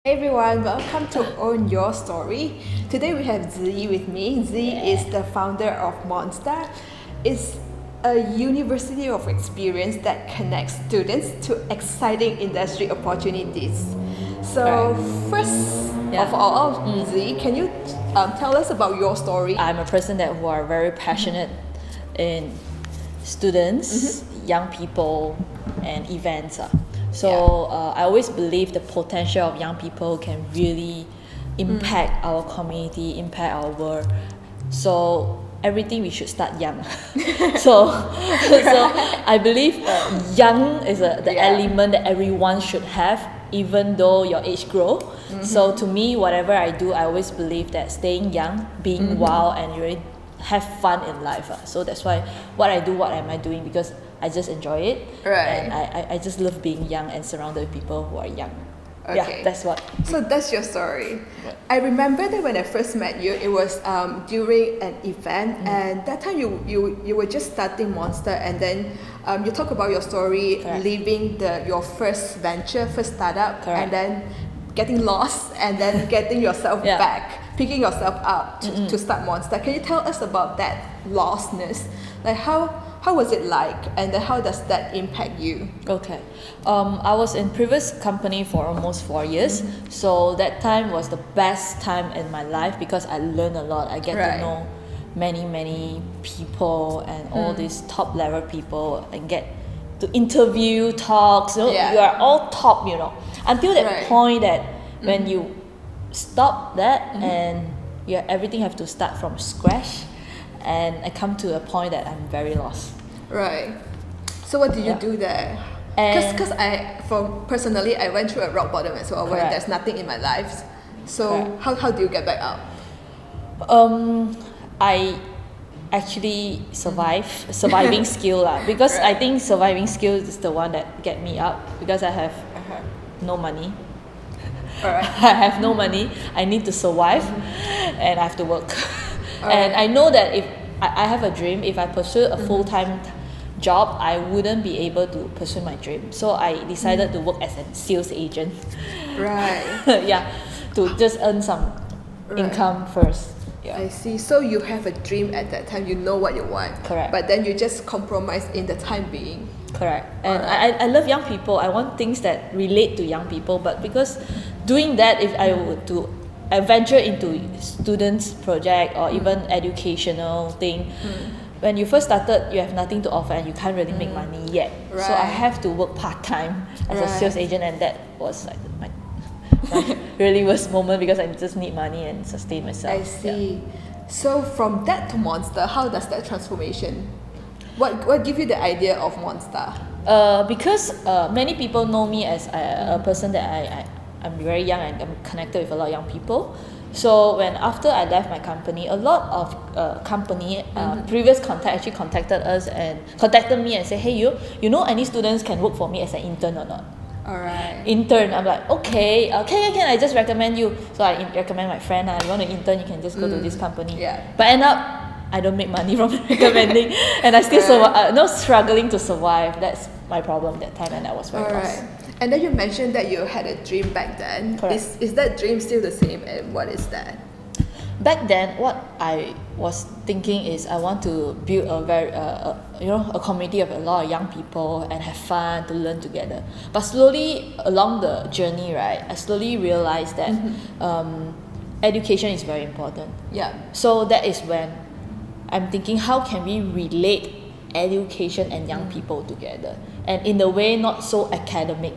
Everyone, welcome to Own Your Story. Today we have Zhi Ee with me. Zhi is the founder of Monsta. It's a university of experience that connects students to exciting industry opportunities. So first of all, Zhi, can you tell us about your story? I'm a person who are very passionate in students, young people, and events. So I always believe the potential of young people can really impact our community, impact our world. So everything we should start young. so I believe young is the element that everyone should have, even though your age grow. So to me, whatever I do, I always believe that staying young, being wild, and really have fun in life. So that's why what I do, what am I doing? Because I just enjoy it, and I just love being young and surrounded with people who are young. Okay. Yeah, that's what. So that's your story. I remember that when I first met you, it was during an event, and that time you were just starting Monsta, and then you talk about your story, leaving your first venture, first startup, and then getting lost, and then getting yourself back, picking yourself up to start Monsta. Can you tell us about that lostness? Like how was it like, and then how does that impact you? Okay, I was in previous company for almost 4 years, so that time was the best time in my life because I learned a lot. I get to know many people and all these top level people, and get to interview, talks. You are all top, until that point that when you stop that and everything have to start from scratch. And I come to a point that I'm very lost. Right. So what did you do there? Because personally, I went through a rock bottom as well, where there's nothing in my life. So how do you get back out? I actually surviving skill because I think surviving skill is the one that get me up, because I have no money. I have no money. I need to survive, and I have to work. And I know that if I have a dream, if I pursue a full-time job, I wouldn't be able to pursue my dream. So I decided to work as a sales agent. To just earn some income first. I see. So you have a dream at that time, you know what you want. Correct. But then you just compromise in the time being. Correct. And I love young people. I want things that relate to young people, but because doing that, if I were to venture into students project or even educational thing, when you first started, you have nothing to offer and you can't really make money yet. So I have to work part-time as a sales agent, and that was like my really worst moment, because I just need money and sustain myself. I see. So from that to Monsta, how does that transformation, what give you the idea of Monsta? Because many people know me as a person that I'm very young and I'm connected with a lot of young people. So when after I left my company, a lot of previous contact actually contacted us and contacted me and said, hey, you know any students can work for me as an intern or not? Alright. Intern, I'm like, okay, can I just recommend you? So I recommend my friend, if you want to intern, you can just go to this company. But end up, I don't make money from recommending, and I still struggling to survive. That's my problem that time, and I was very lost. And then you mentioned that you had a dream back then. Is that dream still the same, and what is that? Back then, what I was thinking is I want to build a very a community of a lot of young people and have fun to learn together. But slowly along the journey, I slowly realized that education is very important. So that is when I'm thinking, how can we relate education and young people together, and in a way not so academic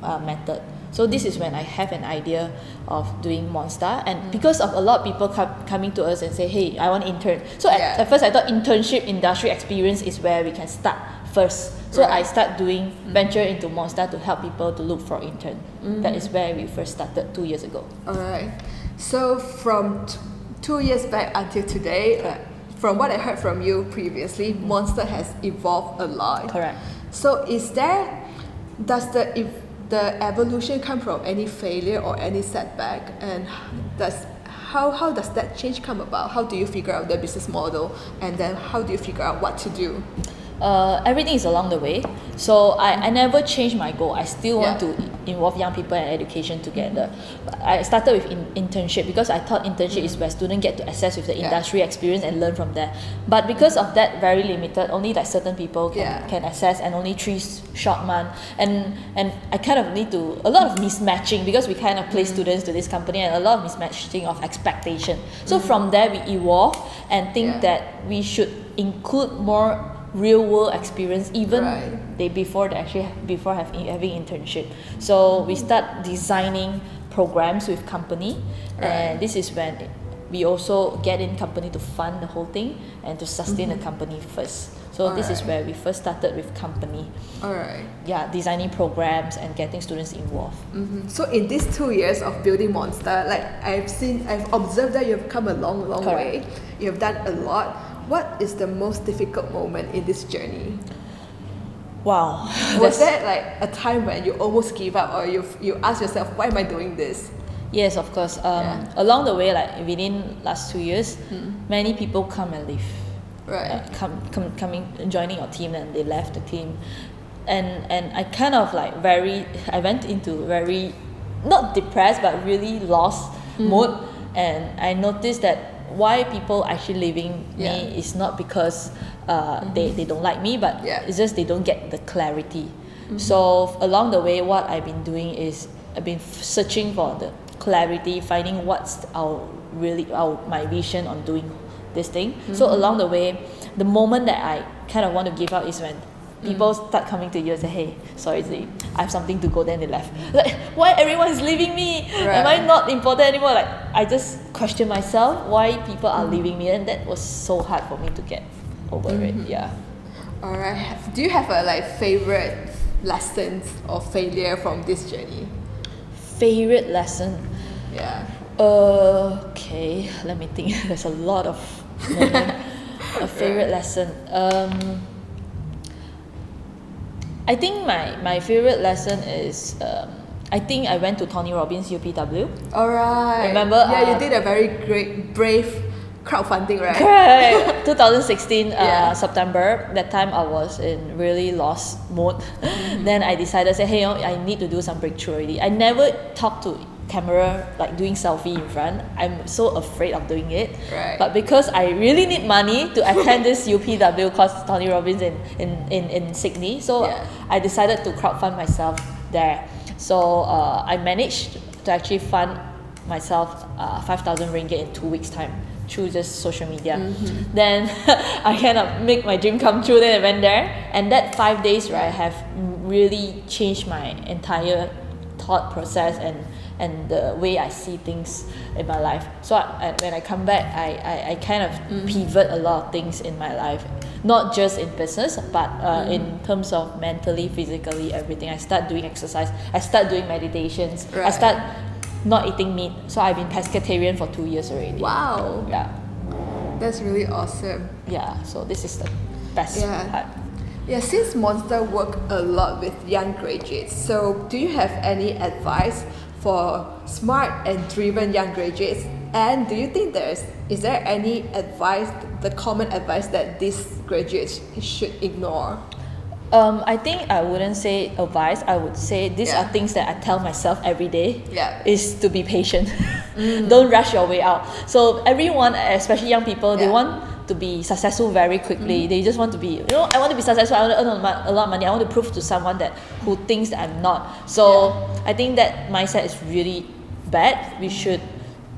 method. So this is when I have an idea of doing Monsta, and because of a lot of people coming to us and say, hey, I want intern. So at first I thought internship industry experience is where we can start first. So I start doing venture into Monsta to help people to look for intern. That is where we first started 2 years ago. Alright. So from 2 years back until today, from what I heard from you previously, Monsta has evolved a lot. Correct. So does the evolution come from any failure or any setback, and how does that change come about? How do you figure out the business model, and then how do you figure out what to do? Everything is along the way. So I never changed my goal. I still want to involve young people and education together. But I started with internship because I thought internship is where students get to access with the industry experience and learn from there. But because of that, very limited, only like certain people can access, and only 3 short months. And I kind of need to, a lot of mismatching, because we kind of place students to this company, and a lot of mismatching of expectation. So from there we evolve and think that we should include more real world experience even before having internship. So we start designing programs with company, and this is when we also get in company to fund the whole thing and to sustain the company first. So this is where we first started with company. Designing programs and getting students involved. So in these 2 years of building Monsta, like I've observed that you've come a long way. You've done a lot. What is the most difficult moment in this journey? Wow. Was there like a time when you almost give up, or you ask yourself, why am I doing this? Yes, of course. Along the way, like within last 2 years, many people come and leave. Coming joining your team, and they left the team, and I kind of like I went into very, not depressed, but really lost mode, and I noticed that why people actually leaving me is not because they don't like me, but it's just they don't get the clarity. So along the way, what I've been doing is I've been searching for the clarity, finding what's my vision on doing this thing. So along the way, the moment that I kind of want to give up is when people start coming to you and say, hey, sorry Zhi, I have something to go, then they left. Like, why everyone is leaving me? Am I not important anymore? Like, I just question myself why people are leaving me, and that was so hard for me to get over it. Alright. Do you have a favorite lessons or failure from this journey? Favorite lesson? Okay, let me think. There's a lot of a favorite lesson. I think my favorite lesson is I think I went to Tony Robbins UPW. Alright. Remember? Yeah, you did a very brave crowdfunding, right? Correct. 2016 September. That time I was in really lost mode. Then I decided, say, hey, I need to do some breakthrough already. I never talked to camera, like doing selfie in front. I'm so afraid of doing it. But because I really need money to attend this UPW course, Tony Robbins in Sydney, so I decided to crowdfund myself there. So I managed to actually fund myself 5,000 ringgit in 2 weeks time through just social media. Then I kind of make my dream come true. Then I went there, and that 5 days have really changed my entire thought process and the way I see things in my life. So when I come back, I kind of pivot a lot of things in my life, not just in business, but in terms of mentally, physically, everything. I start doing exercise, I start doing meditations, I start not eating meat. So I've been pescatarian for 2 years already. Wow. Yeah. That's really awesome. Yeah, so this is the best part. Yeah, since Monsta work a lot with young graduates, so do you have any advice for smart and driven young graduates? And do you think is there any advice, the common advice that these graduates should ignore? I think I wouldn't say advice. I would say these are things that I tell myself every day. Is to be patient. Don't rush your way out. So everyone, especially young people, they want to be successful very quickly. They just want to be, I want to be successful. I want to earn a lot of money. I want to prove to someone who thinks that I'm not. So I think that mindset is really bad. We should,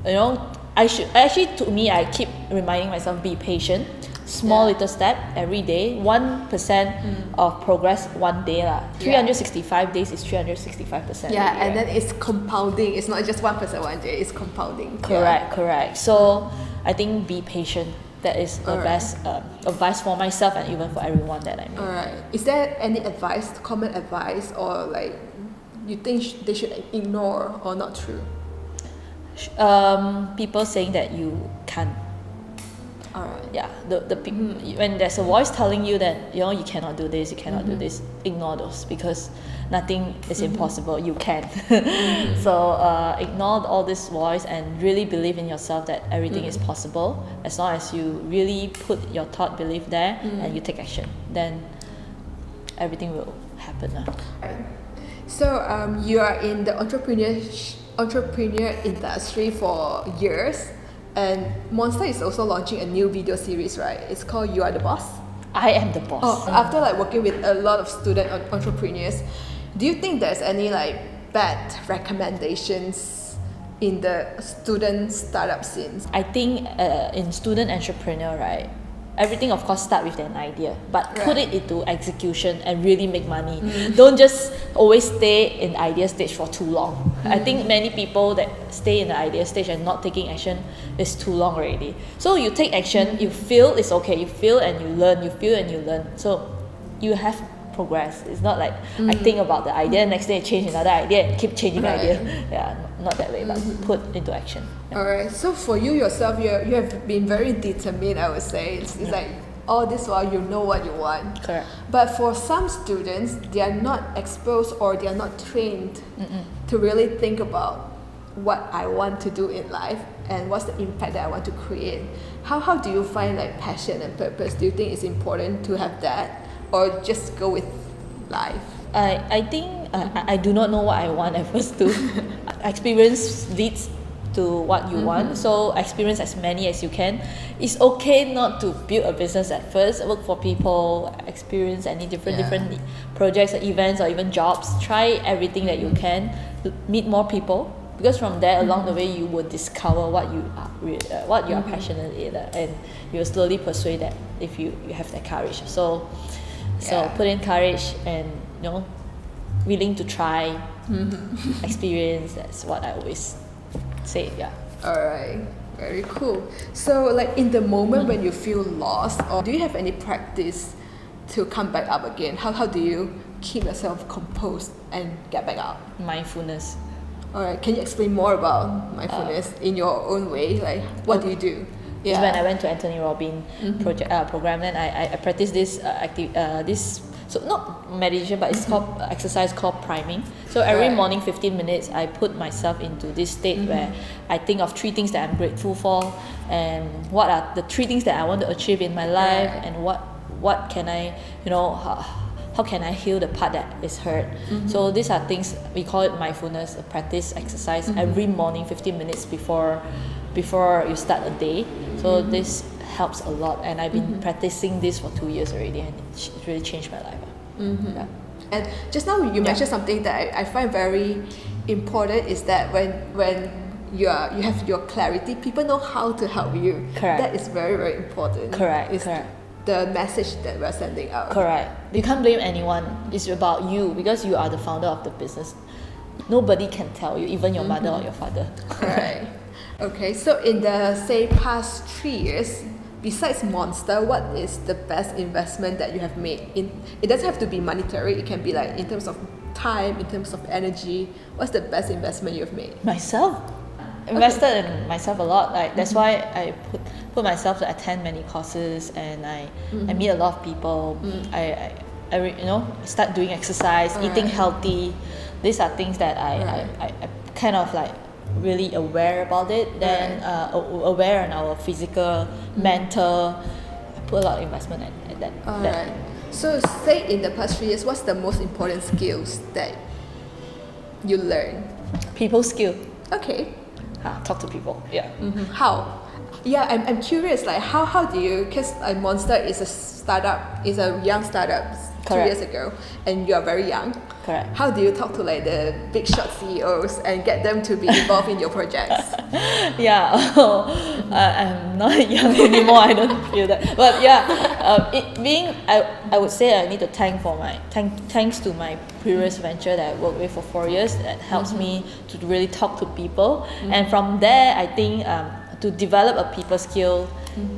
to me, I keep reminding myself, be patient. Small little step every day, 1% of progress one day. 365 days is 365%. And then it's compounding. It's not just 1% one day, it's compounding. Correct. So I think be patient. That is the best advice for myself and even for everyone that I meet. Alright. Is there any advice, common advice, or you think they should ignore or not true? People saying that you can't. Alright. Yeah, when there's a voice telling you that you cannot do this, you cannot do this, ignore those, because nothing is impossible. You can. So ignore all this voice and really believe in yourself that everything is possible, as long as you really put your thought belief there and you take action. Then everything will happen. So you are in the entrepreneur industry for years, and Monsta is also launching a new video series, right? It's called You Are the Boss. I am the boss. Oh, after like working with a lot of student entrepreneurs, do you think there's any like bad recommendations in the student startup scene? I think in student entrepreneur, right, everything of course start with an idea, but put it into execution and really make money. Don't just always stay in the idea stage for too long. I think many people that stay in the idea stage and not taking action is too long already. So you take action, you feel it's okay, you feel and you learn, you feel and you learn. So you have progress. It's not like I think about the idea, next day I change another idea and keep changing idea. Yeah, not that way, but put into action. Yeah. Alright, so for you yourself, you have been very determined, I would say. It's like all this while you know what you want. Correct. But for some students, they are not exposed or they are not trained to really think about what I want to do in life and what's the impact that I want to create. How do you find like passion and purpose? Do you think it's important to have that, or just go with life? I think I do not know what I want at first too. Experience leads to what you want, so experience as many as you can. It's okay not to build a business at first. Work for people, experience any different projects or events or even jobs. Try everything that you can, meet more people, because from there along the way you will discover what you are passionate in, and you will slowly persuade that if you have that courage. So put in courage and willing to try, experience. That's what I always say. Alright, very cool. So like in the moment when you feel lost, or do you have any practice to come back up again? How do you keep yourself composed and get back up? Mindfulness. Alright, can you explain more about mindfulness in your own way? Like what do you do? When I went to Tony Robbins program, then I practiced this so not meditation, but it's called exercise called priming. So every morning 15 minutes I put myself into this state where I think of 3 things that I'm grateful for, and what are the 3 things that I want to achieve in my life, and what can I how can I heal the part that is hurt. So these are things we call it mindfulness, a practice exercise every morning 15 minutes before you start a day. So this helps a lot, and I've been practicing this for 2 years already, and it's really changed my life. And just now you mentioned something that I find very important, is that when you have your clarity, people know how to help you. Correct. That is very, very important. Correct. The message that we're sending out. Correct. You can't blame anyone. It's about you, because you are the founder of the business. Nobody can tell you, even your mother or your father. Right. Okay, so in the past 3 years, besides Monsta, what is the best investment that you have made? It doesn't have to be monetary. It can be like in terms of time, in terms of energy. What's the best investment you've made? Myself. Invested in myself a lot. Like that's why I put myself to attend many courses, and I meet a lot of people. I start doing exercise, eating healthy. These are things that I kind of like really aware about it. Then aware on our physical, mental. I put a lot of investment at that. Alright. So say in the past 3 years, what's the most important skills that you learn? People skill. Okay. Talk to people. Yeah. How? Yeah, I'm curious. Like how do you? Because Monsta is a startup, is a young startup. Correct. 2 years ago, and you are very young. Correct. How do you talk to like the big shot CEOs and get them to be involved in your projects? I'm not young anymore. I don't feel that. But I would say I need to thanks to my previous venture that I worked with for 4 years. That helps me to really talk to people, and from there I think to develop a people skill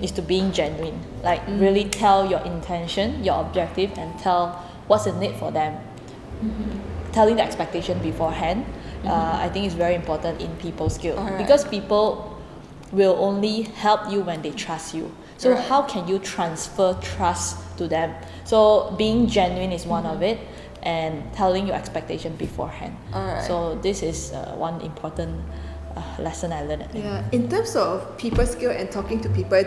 is to being genuine. Like really tell your intention, your objective, and tell what's the need for them. Telling the expectation beforehand, I think is very important in people skill, because people will only help you when they trust you. So Right. how can you transfer trust to them? So being genuine is one of it, and telling your expectation beforehand. Alright. So this is one important lesson I learned. I think. Yeah. In terms of people skill and talking to people,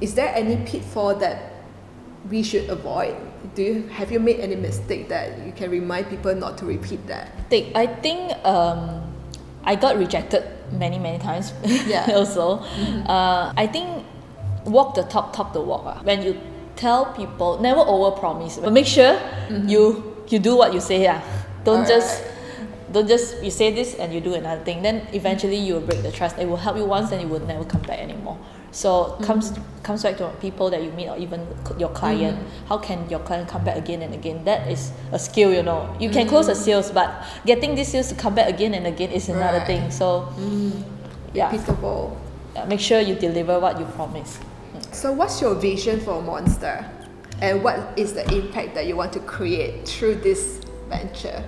is there any pitfall that we should avoid? Have you made any mistake that you can remind people not to repeat that? I think I got rejected many times. Yeah. Also, I think walk the talk the walk. When you tell people, never overpromise, but make sure you do what you say. Don't just you say this and you do another thing. Then eventually you will break the trust. It will help you once, and it will never come back anymore. So comes back to people that you meet, or even your client. How can your client come back again and again? That is a skill, you know. You can close a sales, but getting these sales to come back again and again is another thing. So Repeatable. make sure you deliver what you promise. So what's your vision for Monsta? And what is the impact that you want to create through this venture?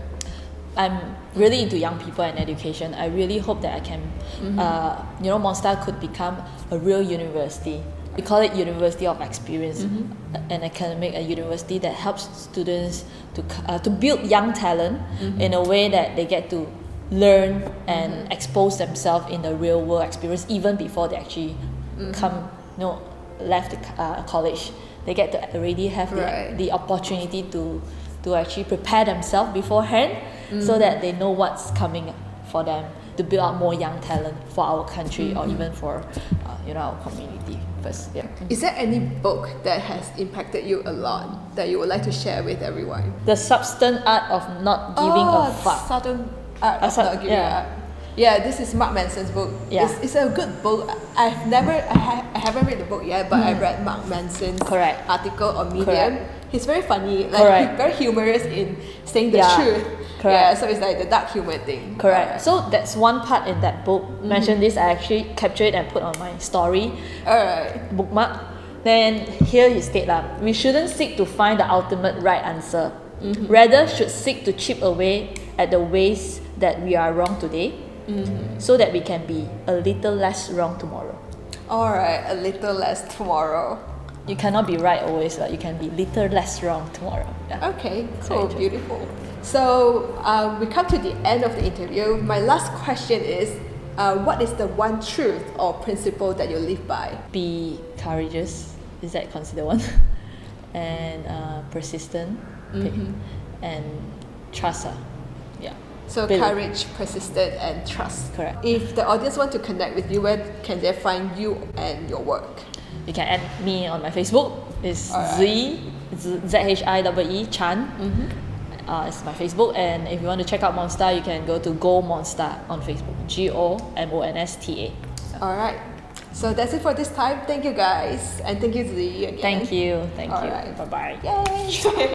I'm really into young people and education. I really hope that I can, Monsta could become a real university. We call it University of Experience, an academic, a university that helps students to build young talent in a way that they get to learn and expose themselves in the real world experience even before they actually left college. They get to already have the opportunity to actually prepare themselves beforehand, so that they know what's coming for them, to build up more young talent for our country or even for our community first. Yeah. Is there any book that has impacted you a lot that you would like to share with everyone? The Substance Art of Not Giving a Fuck. Subtle Art of Not Giving a Fuck. Yeah, this is Mark Manson's book. Yeah. It's a good book. I haven't read the book yet, but I read Mark Manson's article on Medium. He's very funny, he's very humorous in saying the truth. Yeah, so it's like the dark humor thing. Correct. So that's one part in that book. Mentioned this, I actually captured it and put on my story. Bookmark. Then here he states we shouldn't seek to find the ultimate right answer. Rather should seek to chip away at the ways that we are wrong today, so that we can be a little less wrong tomorrow. Alright, a little less tomorrow. You cannot be right always, you can be little less wrong tomorrow. Yeah. Okay, cool, beautiful. So we come to the end of the interview. My last question is, what is the one truth or principle that you live by? Be courageous. Is that considered one? And persistent. And trust. Yeah. So courage, persistence, and trust. Correct. If the audience want to connect with you, where can they find you and your work? You can add me on my Facebook. It's Zhi Ee Chan. It's my Facebook. And if you want to check out Monsta, you can go to Go Monsta on Facebook. GOMONSTA. Alright. So that's it for this time. Thank you guys. And thank you, Zhi, again. Thank you. Alright. Bye-bye. Yay!